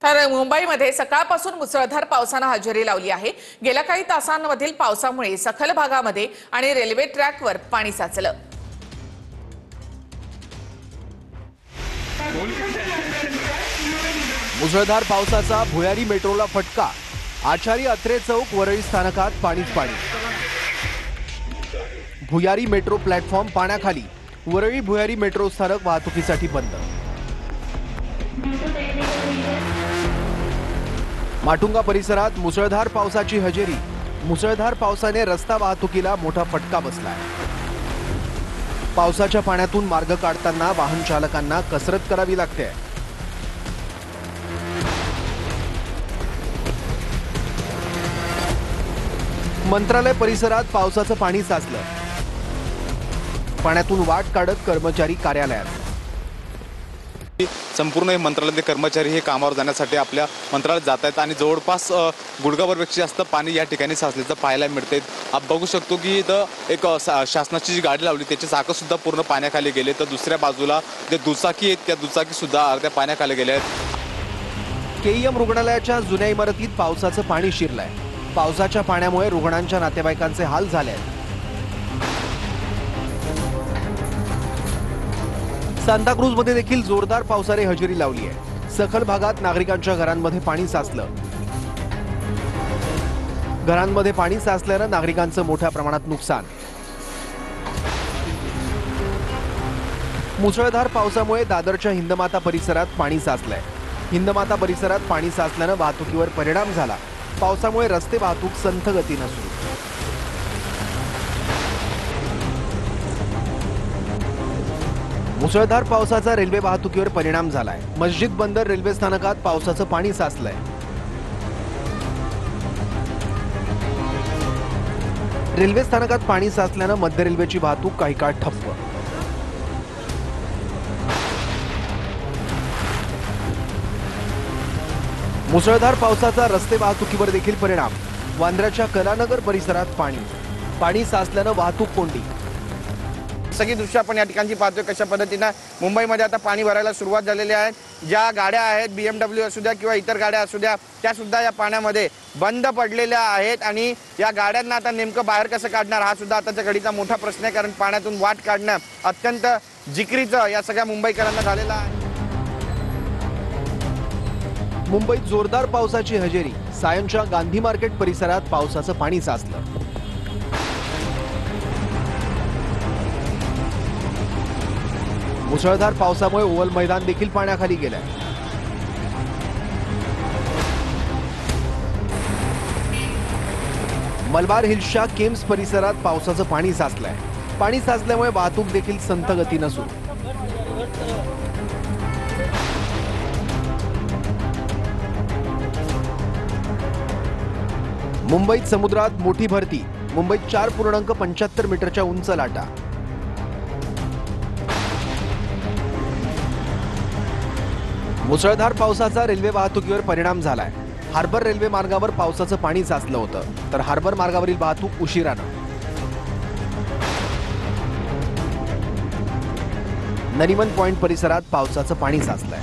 तर मुंबईमध्ये सकाळपासून मुसळधार पावसाने हजेरी लावली आहे। गेल्या काही तासांमधील पावसामुळे सखल भागामध्ये आणि रेल्वे ट्रॅकवर पाणी साचलं। मुसळधार पावसाचा भुयारी मेट्रोला फटका। आचार्य अत्रे चौक वरळी स्थानकात पाणीच पाणी। भुयारी मेट्रो प्लॅटफॉर्म पाण्याखाली। वरळी भुयारी मेट्रो स्थानक वाहतुकीसाठी बंद। माटुंगा परिसरात मुसळधार पावसाची हजेरी। मुसळधार पावसाने रस्ता वाहतुकीला मोठा फटका बसलाय। पावसाच्या पाण्यातून मार्ग काढताना वाहन चालकांना कसरत करावी लागते। मंत्रालय परिसरात पावसाचं पाणी साचलं। पाण्यातून वाट काढत कर्मचारी कार्यालयात। संपूर्ण मंत्रालयाचे कर्मचारी हे कामावर जाण्यासाठी आपल्या मंत्रालयात जात आहेत आणि जवळपास गुडघाभरपेक्षा जास्त पाणी या ठिकाणी साचल्याचं पाहायला मिळते। आपण बघू शकतो की इथं एक शासनाची जी गाडी लावली त्याचे चाकं सुद्धा पूर्ण पाण्याखाली गेले, तर दुसऱ्या बाजूला जे दुचाकी आहेत त्या दुचाकी सुद्धा अर्ध्या पाण्याखाली गेल्या आहेत। केईएम रुग्णालयाच्या जुन्या इमारतीत पावसाचं पाणी शिरलंय। पावसाच्या पाण्यामुळे रुग्णांच्या नातेवाईकांचे हाल झाले आहेत। सांताक्रूजमध्ये देखील जोरदार पावसाने हजेरी लावली आहे। सखल भागात नागरिकांच्या घरांमध्ये पाणी साचलं। घरांमध्ये पाणी साचल्यानं नागरिकांचं मोठ्या प्रमाणात नुकसान। मुसळधार पावसामुळे दादरच्या हिंदमाता परिसरात पाणी साचलंय। हिंदमाता परिसरात पाणी साचल्यानं वाहतुकीवर परिणाम झाला। पावसामुळे रस्ते वाहतूक संथ गतीनं सुरू। मुसळधार पावसाचा रेल्वे वाहतुकीवर परिणाम झालाय। मस्जिद बंदर रेल्वे स्थानकात पावसाचं पाणी साचलंय। रेल्वे स्थानकात पाणी साचल्यानं मध्य रेल्वेची वाहतूक काही काळ ठप्प। मुसळधार पावसाचा रस्ते वाहतुकीवर देखील परिणाम। वांद्र्याच्या कलानगर परिसरात पाणी साचल्यानं वाहतूक कोंडी। सगळी दृश्य आपण या ठिकाणी पाहतोय कशा पद्धतीने मुंबईमध्ये आता पाणी भरायला सुरुवात झालेली आहे। ज्या गाड्या आहेत BMW असू द्या किंवा इतर गाड्या असू द्या त्या सुद्धा या पाण्यामध्ये बंद पडलेल्या आहेत आणि या गाड्यांना आता नेमकं बाहेर कसं काढणार हा सुद्धा आताच्या घडीचा मोठा प्रश्न आहे, कारण पाण्यातून वाट काढणं अत्यंत जिकिरीचं या सगळ्या मुंबईकरांना झालेलं आहे। मुंबईत जोरदार पावसाची हजेरी। सायनच्या गांधी मार्केट परिसरात पावसाचं पाणी साचलं। मुसळधार पावसामुळे ओव्हल मैदान देखील पाण्याखाली गेलंय। मलबार हिल्सच्या केम्स परिसरात पावसाचं पाणी साचलंय। पाणी साचल्यामुळे वाहतूक देखील संथ गतीनं सुरू। मुंबईत समुद्रात मोठी भरती। मुंबईत 4.75 मीटरच्या उंच लाटा। मुसळधार पावसाचा रेल्वे वाहतुकीवर परिणाम झालाय। हार्बर रेल्वे मार्गावर पावसाचं पाणी साचलं होतं, तर हार्बर मार्गावरील वाहतूक उशिरानं। नरिमन पॉइंट परिसरात पावसाचं पाणी साचलंय।